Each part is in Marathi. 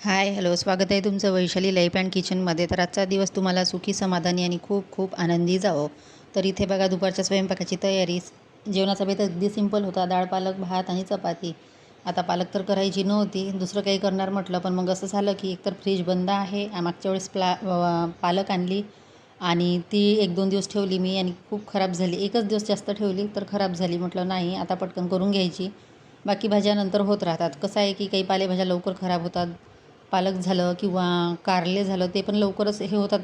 हाय हॅलो, स्वागत आहे तुमचं वैशाली लाईफ अँड किचनमध्ये. तर आजचा दिवस तुम्हाला सुखी समाधानी आणि खूप खूप आनंदी जावो. तर इथे बघा दुपारच्या स्वयंपाकाची तयारी. जेवणाचा बेत अगदी सिंपल होता, डाळ पालक भात आणि चपाती. आता पालक तर करायची नव्हती, दुसरं काही करणार म्हटलं, पण मग असं झालं की एकतर फ्रीज बंद आहे. मागच्या वेळेस पालक आणली आणि ती 1-2 दिवस ठेवली मी आणि खूप खराब झाली. एकच दिवस जास्त ठेवली तर खराब झाली. म्हटलं नाही, आता पटकन करून घ्यायची. बाकी भाज्या नंतर होत राहतात. कसं आहे की काही पालेभाज्या लवकर खराब होतात. पालक झालं किंवा कारले झालं, ते पण लवकरच हे होतात,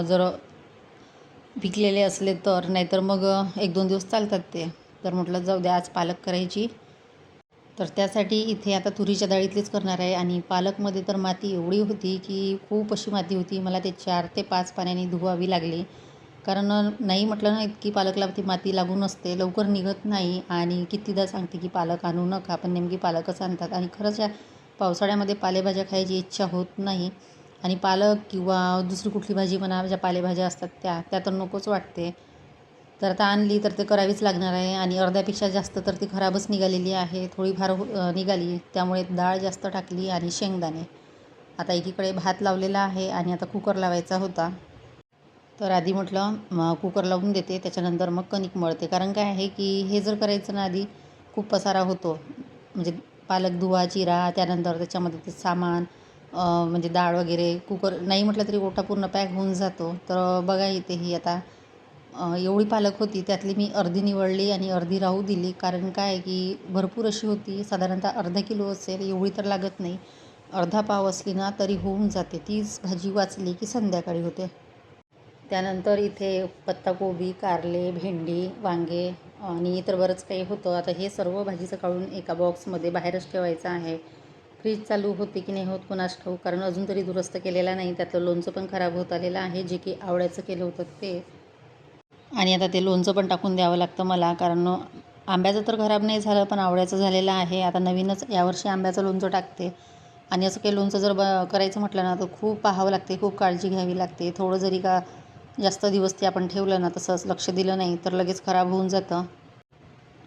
जर पिकलेले असले तर. नाहीतर मग 1-2 दिवस चालतात ते. तर म्हटलं जाऊ द्या, आज पालक करायची. तर त्यासाठी इथे आता तुरीच्या डाळीतलीच करणार आहे. आणि पालकमध्ये तर माती एवढी होती की खूप अशी माती होती, मला ते 4 ते 5 पाण्याने धुवावी लागली. कारण नाही म्हटलं ना, इतकी पालकला ती माती लागून असते, लवकर निघत नाही. आणि कितीदा सांगते की पालक आणू नका, पण नेमकी पालकच आणतात. आणि खरंच या पावसाळ्यामध्ये पालेभाज्या खायची इच्छा होत नाही. आणि पालक किंवा दुसरी कुठली भाजी म्हणा, ज्या पालेभाज्या असतात त्या तर नकोच वाटते. तर आता आणली तर ते करावीच लागणार आहे. आणि अर्ध्यापेक्षा जास्त तर ती खराबच निघालेली आहे, थोडीफार निघाली. त्यामुळे डाळ जास्त टाकली आणि शेंगदाणे. आता एकीकडे भात लावलेला आहे आणि आता कुकर लावायचा होता. तर आधी म्हटलं कुकर लावून देते, त्याच्यानंतर मग कणिक मळते. कारण काय आहे की हे जर करायचं ना, आधी खूप पसारा होतो. म्हणजे पालक धुवा, चिरा, त्यानंतर त्याच्यामध्ये ते सामान, म्हणजे डाळ वगैरे. कुकर नाही म्हटलं तरी ओटा पूर्ण पॅक होऊन जातो. तर बघा इथे ही आता एवढी पालक होती, त्यातली मी अर्धी निवडली आणि अर्धी राहू दिली. कारण काय आहे की भरपूर अशी होती, साधारणतः अर्धा किलो असेल, एवढी तर लागत नाही. अर्धा पाव असली ना तरी होऊन जाते. तीच भाजी वाचली की संध्याकाळी होते. त्यानंतर इथे पत्ताकोबी, कारले, भेंडी, वांगे आणि इतर बरंच काही होतं. आता हे सर्व भाजीचं काढून एका बॉक्समध्ये बाहेरच ठेवायचं आहे. फ्रीज चालू होते की नाही होत कोणास ठाऊक, कारण अजून तरी दुरुस्त केलेला नाही. त्यातलं लोणचं पण खराब होत आलेलं आहे, जे की आवळ्याचं केलं होतं ते. आणि आता ते लोणचं पण टाकून द्यावं लागतं मला, कारण आंब्याचं तर खराब नाही झालं, पण आवळ्याचं झालेलं आहे. आता नवीनच यावर्षी आंब्याचं लोणचं टाकते. आणि असं काही लोणचं जर करायचं म्हटलं ना, तर खूप पाहावं लागते, खूप काळजी घ्यावी लागते. थोडं जरी का जास्त दिवस ते आपण ठेवलं ना, तसंच लक्ष दिलं नाही तर लगेच खराब होऊन जातं.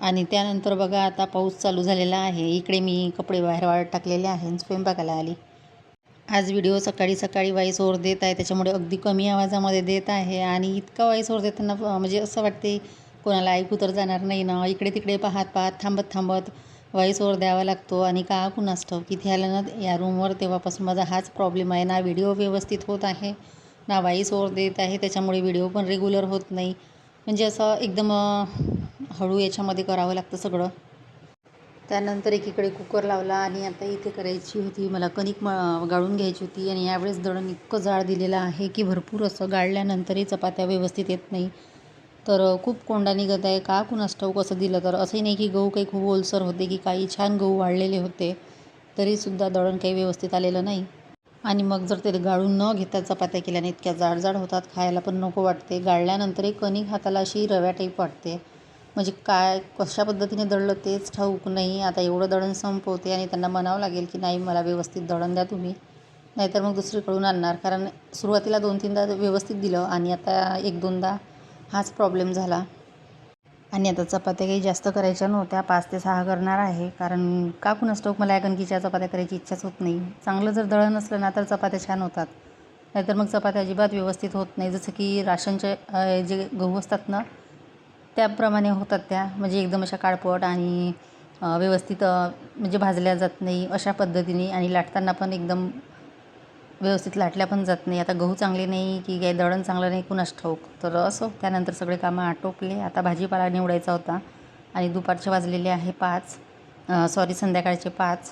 आणि त्यानंतर बघा आता पाऊस चालू झालेला आहे. इकडे मी कपडे बाहेर वाळत टाकलेले आहे आणि स्वयंपाकाला आली. आज व्हिडिओ सकाळी सकाळी व्हॉईस ओव्हर देत आहे, त्याच्यामुळे अगदी कमी आवाजामध्ये देत आहे. आणि इतका व्हॉईस ओव्हर देताना म्हणजे असं वाटते कोणाला ऐकू तर जाणार नाही ना. इकडे तिकडे पाहत पाहत, थांबत थांबत व्हॉईस ओव्हर द्यावा लागतो. आणि का कुणास ठाऊक इथे आलं ना या रूमवर, तेव्हापासून माझा हाच प्रॉब्लेम आहे. ना व्हिडिओ व्यवस्थित होत आहे, ना व्हॉईस ओव्हर देत आहे. त्याच्यामुळे व्हिडिओ पण रेग्युलर होत नाही. म्हणजे असं एकदम हळू याच्यामध्ये करावं लागतं सगळं. त्यानंतर एकीकडे कुकर लावला आणि आता इथे करायची होती मला कणिक गाळून घ्यायची होती. आणि यावेळेस दळण इतकं जाड दिलेलं आहे की भरपूर असं गाळल्यानंतरही चपात्या व्यवस्थित येत नाही. तर खूप कोंडा निघत आहे, का कुणास ठाऊक असं दिलं. तर असंही नाही की गहू काही खूप ओलसर होते की काही छान गहू वाळलेले होते, तरीसुद्धा दळण काही व्यवस्थित आलेलं नाही. आणि मग जर ते गाळून न घेता चपात्या केल्याने इतक्या जाड जाड होतात, खायला पण नको वाटते. गाळल्यानंतरही कणिक हाताला अशी रव्या टाईप वाटते. म्हणजे काय कशा पद्धतीने दळलं तेच ठाऊक नाही. आता एवढं दळण संपवते आणि त्यांना म्हणावं लागेल की नाही, मला व्यवस्थित दळण द्या तुम्ही, नाहीतर मग दुसरीकडून आणणार. कारण सुरुवातीला 2-3दा व्यवस्थित दिलं आणि आता 1-2दा हाच प्रॉब्लेम झाला. आणि आता चपात्या काही जास्त करायच्या नव्हत्या, 5 ते 6 करणार आहे. कारण का कुणास ठाऊक मला या कणकीच्या चपात्या करायची इच्छाच होत नाही. चांगलं जर दळण असलं ना तर चपात्या छान होतात, नाहीतर मग चपात्या अजिबात व्यवस्थित होत नाही. जसं की राशनचे जे गहू असतात ना, त्याप्रमाणे होतात त्या. म्हणजे एकदम अशा काळपट आणि व्यवस्थित म्हणजे भाजल्या जात नाही अशा पद्धतीने. आणि लाटताना पण एकदम व्यवस्थित लाटल्या पण जात नाही. आता गहू चांगले नाही की काही दळण चांगलं नाही कुणास ठाऊक. तर असं त्यानंतर सगळे कामं आटोपले. आता भाजीपाला निवडायचा होता आणि दुपारचे वाजलेले आहे 5, संध्याकाळचे 5.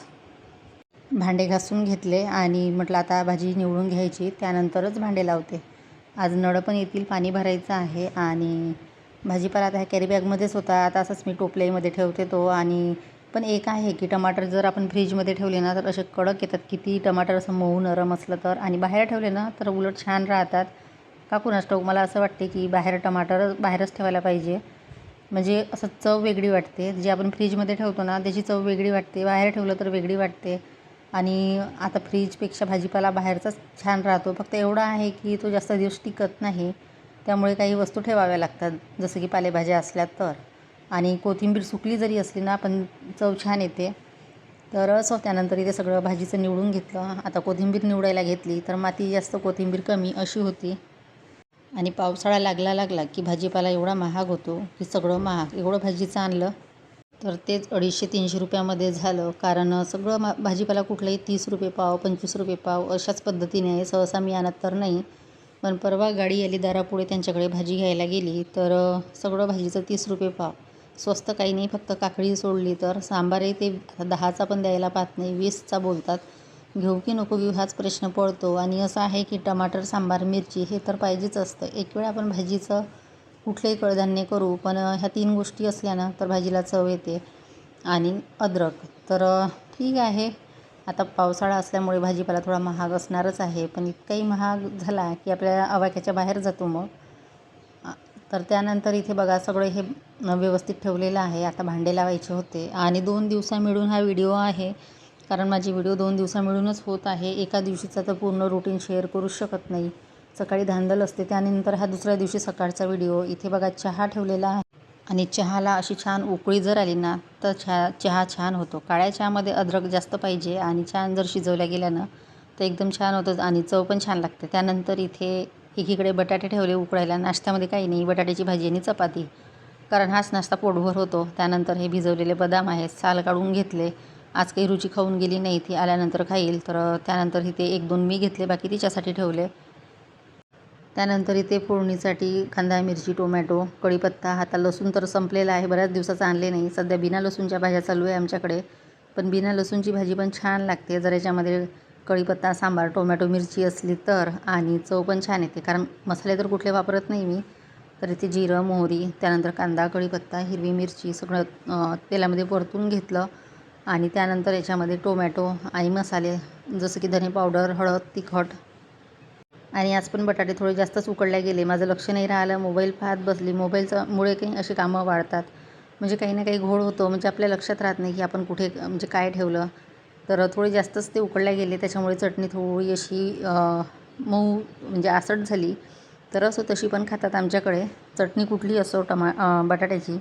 भांडे घासून घेतले आणि म्हटलं आता भाजी निवडून घ्यायची, त्यानंतरच भांडे लावते. आज नळं पण येतील, पाणी भरायचं आहे. आणि भाजीपाला आता ह्या कॅरीबॅगमध्येच होता, आता असंच मी टोपल्यामध्ये ठेवते तो. आणि पण एक आहे की टमाटर जर आपण फ्रीजमध्ये ठेवले ना तर असे कडक येतात, किती टमाटर असं मऊ नरम असलं तर. आणि बाहेर ठेवले ना तर उलट छान राहतात. का कुणास ठाऊक मला असं वाटते की बाहेर टमाटर बाहेरच ठेवायला पाहिजे. म्हणजे असं चव वेगळी वाटते. जे आपण फ्रीजमध्ये ठेवतो ना त्याची चव वेगळी वाटते, बाहेर ठेवलं तर वेगळी वाटते. आणि आता फ्रीजपेक्षा भाजीपाला बाहेरचाच छान राहतो. फक्त एवढं आहे की तो जास्त दिवस टिकत नाही, त्यामुळे काही वस्तू ठेवाव्या लागतात, जसं की पालेभाज्या असल्या तर. आणि कोथिंबीर सुकली जरी असली ना पण चव छान येते. तर सो त्यानंतर इथे सगळं भाजीचं निवडून घेतलं. आता कोथिंबीर निवडायला घेतली तर माती जास्त कोथिंबीर कमी अशी होती. आणि पावसाळा लागला की भाजीपाला एवढा महाग होतो की सगळं महाग. एवढं भाजीचं आणलं तर तेच 250-300 रुपयामध्ये झालं. कारण सगळं भाजीपाला कुठलाही 30 रुपये पाव, 25 रुपये पाव अशाच पद्धतीने आहे. सहसा मी आणत तर नाही. पण परवा गाडी आली दारापुढे, त्यांच्याकडे भाजी घ्यायला गेली तर सगळं भाजीचं 30 रुपये पाव. स्वस्त काही नाही, फक्त काकडी सोडली तर. सांबारही ते 10चा पण द्यायला पाहत नाही, 20चा बोलतात. घेऊ की नको घेऊ हाच प्रश्न पडतो. आणि असं आहे की टमाटर, सांबार, मिरची हे तर पाहिजेच असतं. एक वेळ आपण भाजीचं कुठलेही कडधान्य करू, पण ह्या 3 गोष्टी असल्या ना तर भाजीला चव येते. आणि अद्रक तर ठीक आहे. आता पावसाळा असल्यामुळे भाजीपाला थोडा महाग असणारच आहे, पण इतकाही महाग झाला की आपल्याला आवाक्याच्या बाहेर जातो मग. तर त्यानंतर इथे बघा सगळे हे व्यवस्थित ठेवलेलं आहे. आता भांडे लावायचे होते आणि 2 दिवसा मिळून हा व्हिडिओ आहे. कारण माझी व्हिडिओ 2 दिवसा मिळूनच होत आहे. एका दिवशीचा तर पूर्ण रुटीन शेअर करू शकत नाही. सकाळी धांदल असते, त्यानंतर हा दुसऱ्या दिवशी सकाळचा व्हिडिओ. इथे बघा चहा ठेवलेला आहे आणि चहाला अशी छान उकळी जर आली ना तर चहा छान होतो. काळ्या चहामध्ये अद्रक जास्त पाहिजे आणि छान जर शिजवल्या गेल्यानं तर एकदम छान होतं आणि चव पण छान लागते. त्यानंतर इथे एकीकडे बटाटे ठेवले उकळायला. नाश्त्यामध्ये काही नाही, बटाट्याची भाजी आणि चपाती, कारण हाच नाश्ता पोटभर होतो. त्यानंतर हे भिजवलेले बदाम आहेत, साल काढून घेतले. आज काही रुची खाऊन गेली नाही, ती आल्यानंतर खाईल. तर त्यानंतर इथे 1-2 मी घेतले, बाकी तिच्यासाठी ठेवले. त्यानंतर इथे फोडणीसाठी कांदा, मिरची, टोमॅटो, कढीपत्ता. आता लसूण तर संपलेला आहे, बऱ्याच दिवसाचं आणले नाही. सध्या बिना लसूणच्या भाज्या चालू आहे आमच्याकडे. पण बिना लसूणची भाजी पण छान लागते जर याच्यामध्ये कढीपत्ता, सांबार, टोमॅटो, मिरची असली तर. आणि चव पण छान येते, कारण मसाले तर कुठले वापरत नाही मी. तर इथे जिरं, मोहरी, त्यानंतर कांदा, कढीपत्ता, हिरवी मिरची सगळं तेलामध्ये परतून घेतलं. आणि त्यानंतर याच्यामध्ये टोमॅटो आणि मसाले जसं की धने पावडर, हळद, तिखट. आणि आज पण बटाटे थोडे जास्तच उकडले गेले. माझं लक्ष नाही राहिलं, मोबाईल पाहत बसली. मोबाईलमुळे काही अशी कामं वाढतात, म्हणजे काही ना काही घोळ होतो. म्हणजे आपल्या लक्षात राहत नाही की आपण कुठे म्हणजे काय ठेवलं. तर थोडे जास्तच ते उकडल्या गेले, त्याच्यामुळे चटणी थोडी अशी मऊ म्हणजे आसट झाली. तर असो, तशी पण खातात आमच्याकडे. चटणी कुठली असो बटाट्याची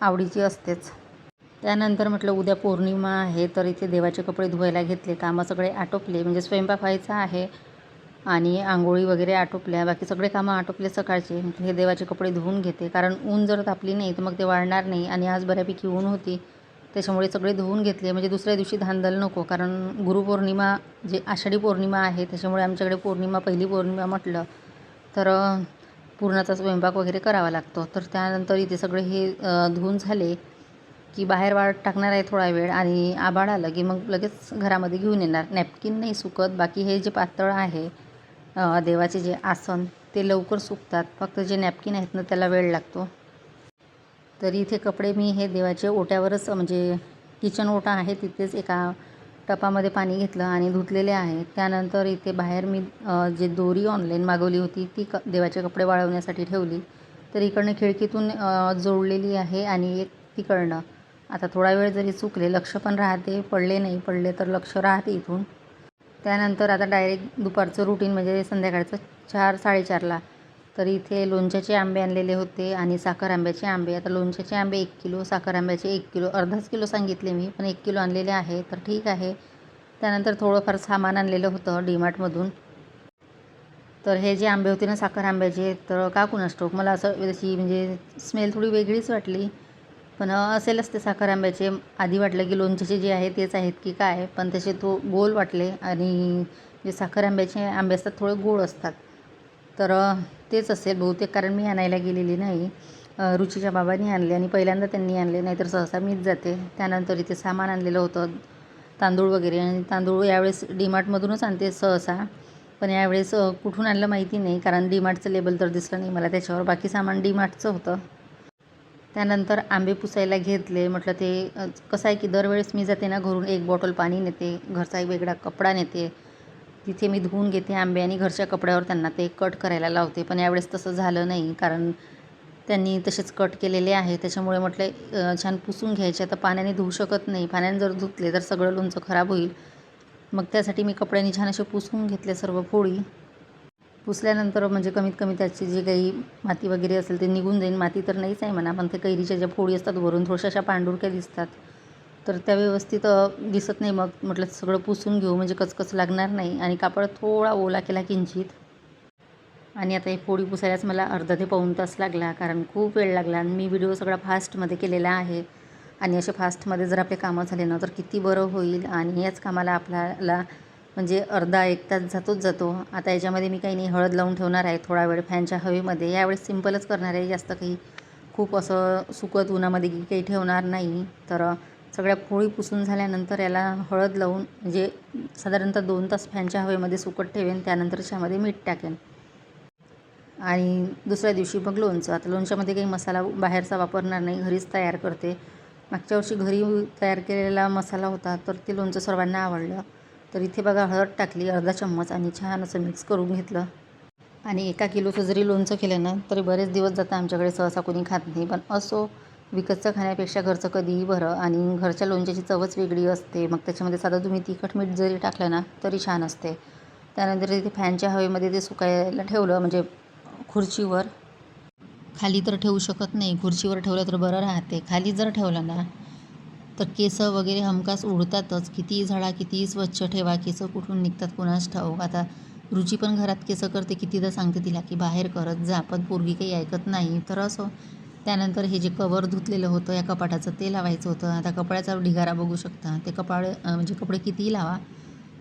आवडीची असतेच. त्यानंतर म्हटलं उद्या पौर्णिमा आहे, तर इथे देवाचे कपडे धुवायला घेतले. कामं सगळे आटोपले, म्हणजे स्वयंपाक व्हायचा आहे आणि आंघोळी वगैरे आटोपल्या, बाकी सगळे कामं आटोपले सकाळचे. म्हटलं हे देवाचे कपडे धुवून घेते, कारण ऊन जर तापली नाही तर मग ते वाळणार नाही. आणि आज बऱ्यापैकी ऊन होती, त्याच्यामुळे सगळे धुवून घेतले, म्हणजे दुसऱ्या दिवशी धांदल नको. कारण गुरुपौर्णिमा जे आषाढी पौर्णिमा आहे, त्याच्यामुळे आमच्याकडे पौर्णिमा, पहिली पौर्णिमा म्हटलं तर पुरणाचा स्वयंपाक वगैरे करावा लागतो. तर त्यानंतर इथे सगळे हे धुवून झाले की बाहेर वाळत टाकणार आहे थोडा वेळ. आणि आभाळ आलं की मग लगेच घरामध्ये घेऊन येणार. नॅपकिन नाही सुकत, बाकी हे जे पातळ आहे देवाचे जे आसन ते लवकर सुकतात. फक्त जे नॅपकिन आहेत ना त्याला वेळ लागतो. तरी इथे कपडे मी हे देवाचे ओट्यावरच, म्हणजे किचन ओटा आहे तिथेच एका टपामध्ये पाणी घेतलं आणि धुतलेले आहे. त्यानंतर इथे बाहेर मी जे दोरी ऑनलाईन मागवली होती ती देवाचे कपडे वाळवण्यासाठी ठेवली. तर इकडनं खिडकीतून जोडलेली आहे आणि एक तिकडनं. आता थोडा वेळ जरी चुकले, लक्ष पण राहते, पडले नाही पडले तर लक्ष राहते इथून. त्यानंतर आता डायरेक्ट दुपारचं रुटीन, म्हणजे संध्याकाळचं 4-4:30ला. तर इथे लोणच्याचे आंबे आणलेले होते आणि साखर आंब्याचे आंबे. आता लोणच्याचे आंबे 1 किलो, साखर आंब्याचे 1 किलो, अर्धाच किलो सांगितले मी, पण 1 किलो आणलेले आहे, तर ठीक आहे. त्यानंतर थोडंफार सामान आणलेलं होतं डीमार्टमधून. तर हे जे आंबे होते ना साखर आंब्याचे, तर का कुणास ठाऊक मला असं त्याची म्हणजे स्मेल थोडी वेगळीच वाटली. पण असेलच ते साखर आंब्याचे. आधी वाटलं की लोणच्याचे जे आहे तेच आहेत की काय, पण तसे तो गोल वाटले. आणि जे साखर आंब्याचे आंबे असतात थोडे गोड असतात, तर तेच असेल बहुतेक, कारण मी आणायला गेलेली नाही. रुचीच्या बाबांनी आणले आणि पहिल्यांदा त्यांनी आणले, नाहीतर सहसा मीच जाते. त्यानंतर इथे सामान आणलेलं होतं, तांदूळ वगैरे. आणि तांदूळ यावेळेस डीमार्टमधूनच आणते सहसा, पण यावेळेस कुठून आणलं माहिती नाही, कारण डीमार्टचं लेबल तर दिसलं नाही मला त्याच्यावर. बाकी सामान डीमार्टचं होतं. त्यानंतर आंबे पुसायला घेतले. म्हटलं ते कसं आहे की दरवेळेस मी जाते ना घरून 1 बॉटल पाणी नेते, घरचा एक वेगळा कपडा नेते, तिथे मी धुवून घेते आंबे आणि घरच्या कपड्यावर त्यांना ते कट करायला लावते. पण यावेळेस तसं झालं नाही, कारण त्यांनी तसेच कट केलेले आहे. त्याच्यामुळे म्हटलं छान पुसून घ्यायचे. आता पाण्याने धुवू शकत नाही, पाण्याने जर धुतले तर सगळं लोणचं खराब होईल. मग त्यासाठी मी कपड्यांनी छान असे पुसून घेतले सर्व फोडी. पुसल्यानंतर म्हणजे कमीत कमी त्याची जी काही माती वगैरे असेल ते निघून जाईल. माती तर नाहीच आहे म्हणा, पण ते कैरीच्या ज्या फोडी असतात वरून थोड्याशा पांढुरक्या दिसतात, तर त्या व्यवस्थित दिसत नाही. मग म्हटलं सगळं पुसून घेऊ म्हणजे कचकच लागणार नाही. आणि कापड थोडा ओला केला किंचित. आणि आता हे फोडी पुसायलाच मला अर्धा ते पाऊण तास लागला, कारण खूप वेळ लागला. आणि मी व्हिडिओ सगळा फास्टमध्ये केलेला आहे. आणि असे फास्टमध्ये जर आपले कामं झाले ना तर किती बरं होईल. आणि याच कामाला आपल्याला म्हणजे अर्धा एक तास जातो. आता याच्यामध्ये मी काही नाही, हळद लावून ठेवणार आहे थोडा वेळ फॅनच्या हवेमध्ये. यावेळेस सिंपलच करणार आहे, जास्त काही खूप असं सुकत उन्हामध्ये काही ठेवणार नाही. तर सगळ्या फोडी पुसून झाल्यानंतर याला हळद लावून म्हणजे साधारणतः 2 तास फॅनच्या हवेमध्ये सुकत ठेवेन. त्यानंतर त्याच्यामध्ये मीठ टाकेन. आणि दुसऱ्या दिवशी मग लोणचं. आता लोणच्यामध्ये काही मसाला बाहेरचा वापरणार नाही, घरीच तयार करते. मागच्या वर्षी घरी तयार केलेला मसाला होता, तर ते लोणचं सर्वांना आवडलं. तर इथे बघा हळद टाकली अर्धा चम्मच आणि छान असं मिक्स करून घेतलं. आणि 1 किलोचं जरी लोणचं केलं ना तरी बरेच दिवस जातं. आमच्याकडे सहसा कोणी खात नाही, पण असो, विकतचं खाण्यापेक्षा घरचं कधीही बरं. आणि घरच्या लोणच्याची चवच वेगळी असते. मग त्याच्यामध्ये साधं तुम्ही तिखट मीठ जरी टाकलं ना तरी छान असते. त्यानंतर तिथे फॅनच्या हवेमध्ये ते सुकायला ठेवलं, म्हणजे खुर्चीवर. खाली तर ठेवू शकत नाही, खुर्चीवर ठेवलं तर बरं राहते. खाली जर ठेवलं ना तर केस वगैरे हमखास उडतातच. कितीही झाडा, कितीही स्वच्छ ठेवा, केस कुठून निघतात कुणास ठाऊक. आता रुची पण घरात केस करते, कितीदा सांगते तिला की बाहेर करत जा, पण पोरगी काही ऐकत नाही. तर असो. त्यानंतर हे जे कवर धुतलेलं होतं या कपाटाचं ते लावायचं होतं. आता कपड्याचा ढिगारा बघू शकता. ते म्हणजे कपडे कितीही लावा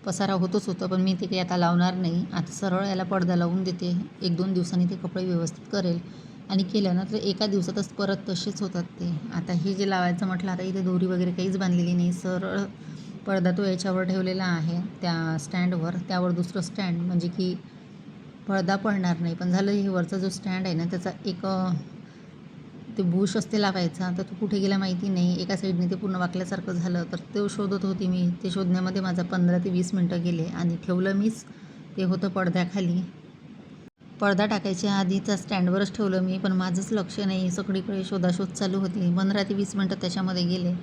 पसारा होतच होतं, पण मी ते काही आता लावणार नाही. आता सरळ याला पडदा लावून देते. 1-2 दिवसांनी ते कपडे व्यवस्थित करेल. आणि केलं ना तर एका दिवसातच परत तसेच होतात ते. आता हे जे लावायचं म्हटलं, आता इथे दोरी वगैरे काहीच बांधलेली नाही. सरळ पडदा तो याच्यावर ठेवलेला आहे त्या स्टँडवर. त्यावर दुसरं स्टँड, म्हणजे की पडदा पडणार नाही. पण झालं हे वरचा जो स्टँड आहे ना त्याचा एक ते बुश असते लावायचा, तर तो कुठे गेला माहिती नाही. एका साईडने ते पूर्ण वाकल्यासारखं झालं, तर तो शोधत होती मी. ते शोधण्यामध्ये माझा 15 ते 20 मिनटं गेले. आणि ठेवलं मीच, ते होतं पडद्याखाली. पडदा टाकायच्या आधीचा स्टँडवरच ठेवलं मी, पण माझंच लक्ष नाही. सगळीकडे शोधाशोध चालू होती. 15 ते 20 मिनटं त्याच्यामध्ये गेले.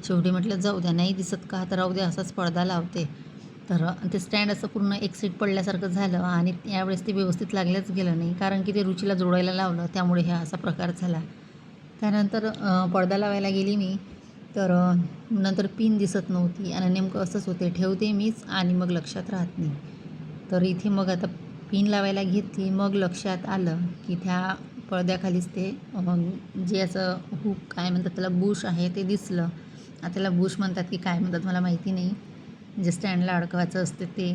शेवटी म्हटलं जाऊ द्या, नाही दिसत का तर राहू द्या, असाच पडदा लावते. तर ते स्टँड असं पूर्ण एक सीट पडल्यासारखं झालं. आणि यावेळेस ते व्यवस्थित लागलंच गेलं नाही, कारण की ते रुचीला जोडायला लावलं, त्यामुळे हा असा प्रकार झाला. त्यानंतर पडदा लावायला गेली मी, तर नंतर पिन दिसत नव्हती. आणि नेमकं असंच होते, ठेवते मीच आणि मग लक्षात राहत नाही. तर इथे मग आता पिन लावायला घेतली, मग लक्षात आलं की त्या पडद्याखालीच ते जे असं हुक काय म्हणतात त्याला, बुश आहे ते दिसलं. आता त्याला बुश म्हणतात की काय म्हणतात मला माहिती नाही, जे स्टँडला अडकवायचं असते ते.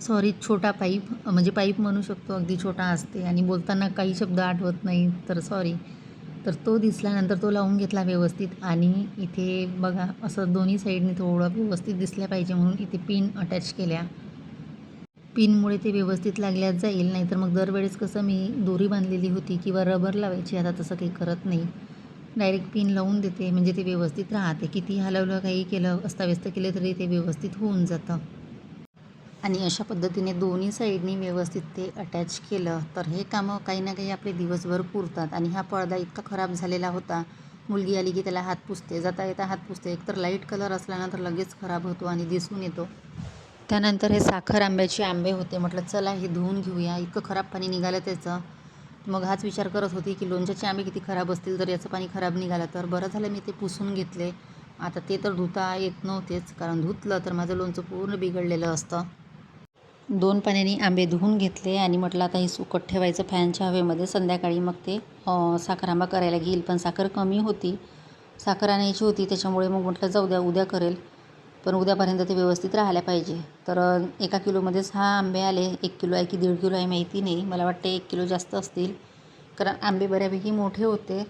सॉरी, छोटा पाईप, म्हणजे पाईप म्हणू शकतो, अगदी छोटा असते. आणि बोलताना काही शब्द आठवत नाही, तर सॉरी. तर तो दिसल्यानंतर तो लावून घेतला व्यवस्थित. आणि इथे बघा असं दोन्ही साईडने थोडं व्यवस्थित दिसल्या पाहिजे म्हणून इथे पिन अटॅच केल्या. पिनमुळे ते व्यवस्थित लागल्यात जाईल. नाहीतर मग दरवेळेस कसं मी दोरी बांधलेली होती किंवा रबर लावायची, आता तसं काही करत नाही. डायरेक्ट पिन लावून देते, म्हणजे ते व्यवस्थित राहते. किती हलवलं, काही केलं, अस्ताव्यस्त केले तरी ते व्यवस्थित होऊन जातं. आणि अशा पद्धतीने दोन्ही साईडनी व्यवस्थित ते अटॅच केलं, तर हे कामं काही ना काही आपले दिवसभर पुरतात. आणि हा पडदा इतका खराब झालेला होता, मुलगी आली की त्याला हात पुसते, जाता येता हात पुसते. एकतर लाईट कलर असला ना तर लगेच खराब होतो आणि दिसून येतो. त्यानंतर हे साखर आंब्याचे आंबे होते. म्हटलं चला हे धुवून घेऊया, इतकं खराब पाणी निघालं त्याचं. मग हाच विचार करत होती की लोणच्याचे आंबे किती खराब असतील, तर याचं पाणी खराब निघालं तर बरं झालं मी ते पुसून घेतले. आता ते तर धुता येत नव्हतेच, कारण धुतलं तर माझं लोणचं पूर्ण बिघडलेलं असतं. 2 पाण्याने आंबे धुवून घेतले आणि म्हटलं आता हे सुकत ठेवायचं फॅनच्या हवेमध्ये. संध्याकाळी मग ते साखर आंबा करायला घेईल. पण साखर कमी होती, साखर आणायची होती, त्याच्यामुळे मग म्हटलं जाऊ द्या उद्या करेल. पण उद्यापर्यंत ते व्यवस्थित राहायला पाहिजे. तर 1 किलोमध्ये 6 आंबे आले. 1 किलो आहे की 1.5 किलो आहे माहिती नाही, मला वाटते 1 किलो जास्त असतील, कारण आंबे बऱ्यापैकी मोठे होते.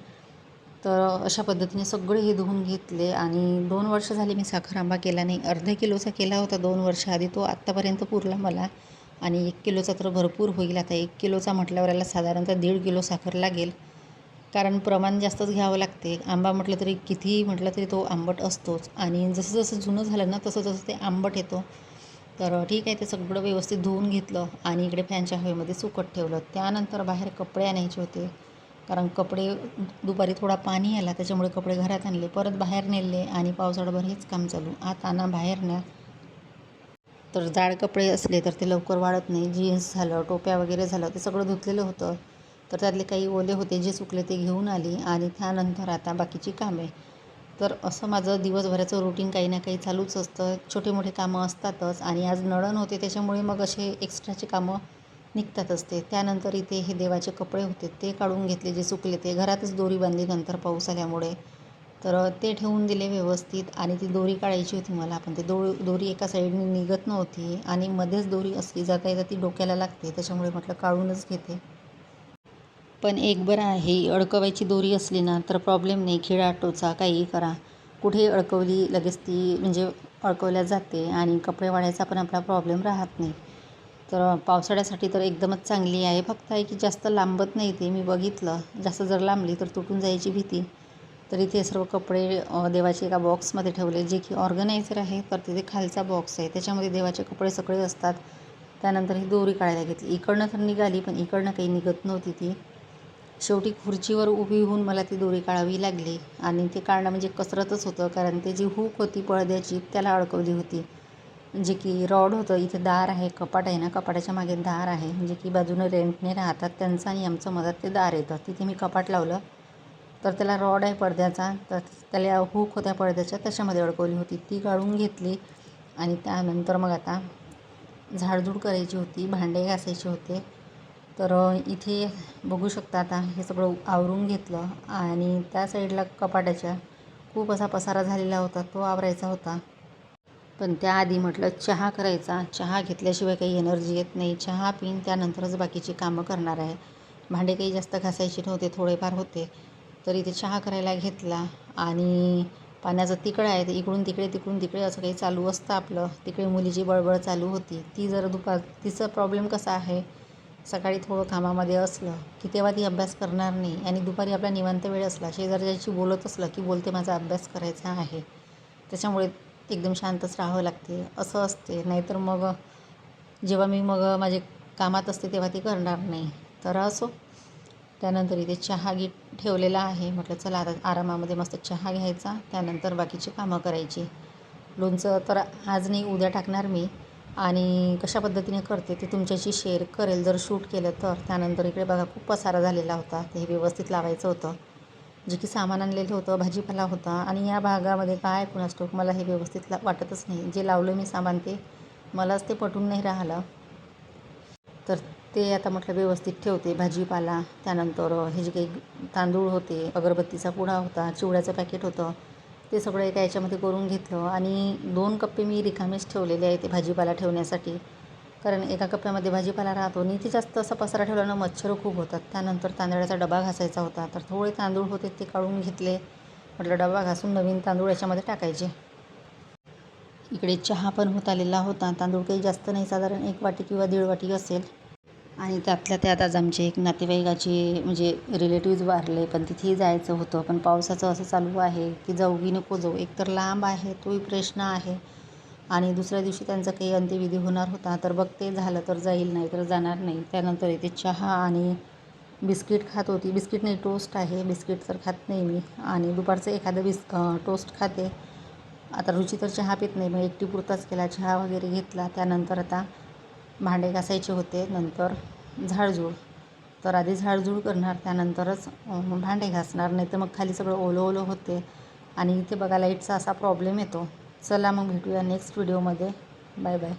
तर अशा पद्धतीने सगळे हे धुवून घेतले. आणि 2 वर्ष झाली मी साखर आंबा केला नाही. अर्ध्या किलोचा केला होता 2 वर्ष आधी, तो आत्तापर्यंत पुरला मला. आणि 1 किलोचा तर भरपूर होईल. आता 1 किलोचा म्हटल्यावर याला साधारणतः 1.5 किलो साखर लागेल, कारण प्रमाण जास्तच घ्यावं लागते. आंबा म्हटलं तरी कितीही म्हटलं तरी तो आंबट असतोच. आणि जसं जसं जुनं झालं ना तसं तसं ते आंबट येतो. तर ठीक आहे, ते सगळं व्यवस्थित धुवून घेतलं आणि इकडे फॅनच्या हवेमध्ये सुकत ठेवलं. त्यानंतर बाहेर कपडे आणायचे होते, कारण कपडे दुपारी थोडा पाणी आला, त्याच्यामुळे कपडे घरात आणले, परत बाहेर नेले. आणि पावसाळ्याभर हेच काम चालू, आत आणा बाहेर न्या. तर जाड कपडे असले तर ते लवकर वाळत नाही. जीन्स झालं, टोप्या वगैरे झालं, ते सगळं धुतलेलं होतं. तर त्यातले काही ओले होते, जे सुकले ते घेऊन आली. आणि त्यानंतर आता बाकीची कामे. तर असं माझं दिवसभराचं रुटीन काही ना काही चालूच असतं. छोटे मोठे कामं असतातच आणि आज नळण होते त्याच्यामुळे मग असे एक्स्ट्राचे कामं निघतात असते. त्यानंतर इथे हे देवाचे कपडे होते ते काढून घेतले, जे सुकले ते घरातच दोरी बांधली नंतर पाऊस आल्यामुळे. तर ते ठेवून दिले व्यवस्थित आणि ती दोरी काढायची होती मला, पण ते दोरी एका साईडने निघत नव्हती आणि मध्येच दोरी असली जाता येता ती डोक्याला लागते, त्याच्यामुळे म्हटलं काढूनच घेते. पण एक बरं आहे, अडकवायची दोरी असली ना तर प्रॉब्लेम नाही, खिळा टोचा काहीही करा, कुठेही अडकवली लगेच ती म्हणजे अडकवल्या जाते आणि कपडे वाळायचा पण आपला प्रॉब्लेम राहत नाही. तर पावसाळ्यासाठी तर एकदमच चांगली आहे. फक्त आहे की जास्त लांबत नाही, ते मी बघितलं, जास्त जर लांबली तर तुटून जायची भीती. तर इथे सर्व कपडे देवाचे एका बॉक्समध्ये ठेवले, जे की ऑर्गनायझर आहे. तर तिथे खालचा बॉक्स आहे, त्याच्यामध्ये देवाचे कपडे सगळे असतात. त्यानंतर ही दोरी काढायला घेतली, इकडनं तर निघाली पण इकडनं काही निघत नव्हती ती. शेवटी खुर्चीवर उभी होऊन मला ती दोरी काढावी लागली आणि ते काढणं म्हणजे कसरतच होतं, कारण ते जी हूक होती पडद्याची त्याला अडकवली होती. जे की रॉड होतं, इथे दार आहे, कपाट आहे ना, कपाटाच्या मागे दार आहे, म्हणजे की बाजूनं रेंटने राहतात त्यांचं आणि आमचं मधात ते दार येतं. तिथे मी कपाट लावलं तर त्याला रॉड आहे पडद्याचा, तर त्याला हूक होत्या पडद्याच्या त्याच्यामध्ये अडकवली होती, ती काढून घेतली. आणि त्यानंतर मग आता झाडझूड करायची होती, भांडे घासायचे होते. तर इथे बघू शकता आता हे सगळं आवरून घेतलं आणि त्या साईडला कपाटाच्या खूप असा पसारा झालेला होता, तो आवरायचा होता. पण त्याआधी म्हटलं चहा करायचा, चहा घेतल्याशिवाय काही एनर्जी येत नाही. चहा पिऊन त्यानंतरच बाकीची कामं करणार आहे. भांडे काही जास्त घासायचे नव्हते, थोडेफार होते. तर इथे चहा करायला घेतला आणि पाण्याचं तिकडं आहे, ते इकडून तिकडे असं काही चालू असतं आपलं. तिकडे मुलीची बळबळ चालू होती. ती जर तिचा प्रॉब्लेम कसा आहे, सकाळी थोडं कामामध्ये असलं की तेव्हा ती अभ्यास करणार नाही आणि दुपारी आपला निवांत वेळ असला, शेजारच्याशी बोलत असलं की बोलते माझा अभ्यास करायचा आहे. त्याच्यामुळे एकदम शांतच राहावं लागते, असं असते. नाहीतर मग जेव्हा मी मग माझे कामात असते तेव्हा ती करणार नाही. तर असो, त्यानंतर इथे चहा ठेवलेला आहे. म्हटलं चला आता आरामामध्ये मस्त चहा घ्यायचा, त्यानंतर बाकीची कामं करायची. लोणचं तर आज नाही, उद्या टाकणार मी आणि कशा पद्धतीने करते ते तुमच्याशी शेअर करेल जर शूट केलं तर. त्यानंतर इकडे बघा खूप पसारा झालेला होता, ते व्यवस्थित लावायचं होतं. जे की सामान आणलेलं होतं, भाजीपाला होता आणि या भागामध्ये काय कुणास ठाऊक मला हे व्यवस्थित वाटतच नाही. जे लावलं मी सामान ते मलाच ते पटून नाही राहिलं. तर ते आता म्हटलं व्यवस्थित ठेवते भाजीपाला. त्यानंतर हे जे काही तांदूळ होते, अगरबत्तीचा पुडा होता, चिवड्याचं पॅकेट होतं, ते सगळं एका याच्यामध्ये करून घेतलं आणि 2 कप्पे मी रिकामेच ठेवलेले आहे ते भाजीपाला ठेवण्यासाठी. कारण एका कप्प्यामध्ये भाजीपाला राहतो आणि इथे जास्त असा पसारा ठेवल्यानं मच्छर खूप होतात. त्यानंतर तांदळाचा डबा घासायचा होता, तर थोडे तांदूळ होते ते काढून घेतले. म्हटलं डबा घासून नवीन तांदूळ याच्यामध्ये टाकायचे. इकडे चहा पण होत आलेला होता. तांदूळ काही जास्त नाही, साधारण 1 वाटी किंवा 1.5 वाटी असेल. आणि त्यातल्या त्यात आज आमचे एक नातेवाईकाचे म्हणजे रिलेटिव्ज वारले, पण तिथेही जायचं होतं. पण पावसाचं असं चालू आहे की जाऊ की नको जाऊ. एकतर लांब आहे, तोही प्रश्न आहे आणि दुसऱ्या दिवशी त्यांचा काही अंत्यविधी होणार होता. तर बघते झालं तर जाईल, नाही तर जाणार नाही. त्यानंतर इथे चहा आणि बिस्किट खात होती. बिस्किट नाही, टोस्ट आहे. बिस्किट तर खात नाही मी आणि दुपारचं एखादं टोस्ट खाते. आता रुची तर चहा पित नाही, मग एकटी पुरताच केला चहा वगैरे घेतला. त्यानंतर आता भांडे घासायचे होते, नंतर झाडझूड. तर आधी झाडझूड करणार, त्यानंतरच भांडे घासणार, नाही तर मग खाली सगळं ओलं ओलं होते आणि इथे बघा लाईटचा असा प्रॉब्लेम येतो. चला मग भेटूया नेक्स्ट व्हिडिओमध्ये. Bye bye.